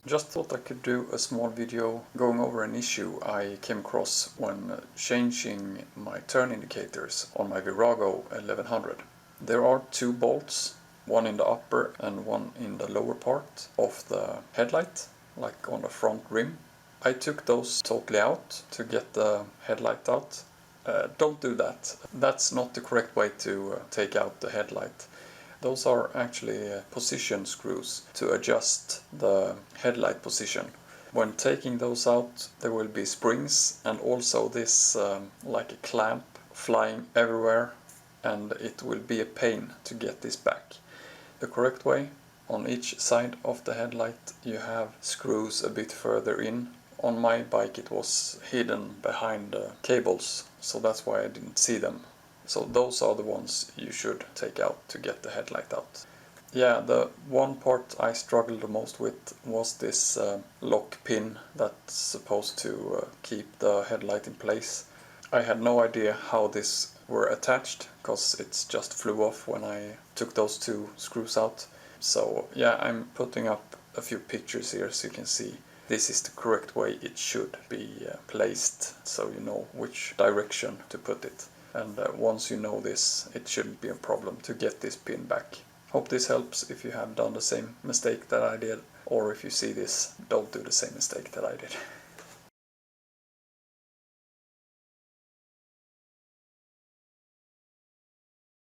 Just thought I could do a small video going over an issue I came across when changing my turn indicators on my Virago 1100. There are two bolts, one in the upper and one in the lower part of the headlight, like on the front rim. I took those totally out to get the headlight out. Don't do that. That's not the correct way to take out the headlight. Those are actually position screws to adjust the headlight position. When taking those out, there will be springs and also this like a clamp flying everywhere, and it will be a pain to get this back. The correct way, on each side of the headlight you have screws a bit further in. On my bike it was hidden behind cables, so that's why I didn't see them. So those are the ones you should take out to get the headlight out. Yeah, the one part I struggled the most with was this lock pin that's supposed to keep the headlight in place. I had no idea how this were attached, because it just flew off when I took those two screws out. So yeah, I'm putting up a few pictures here so you can see this is the correct way it should be placed, so you know which direction to put it. And once you know this, it shouldn't be a problem to get this pin back. Hope this helps if you have done the same mistake that I did, or if you see this, don't do the same mistake that I did.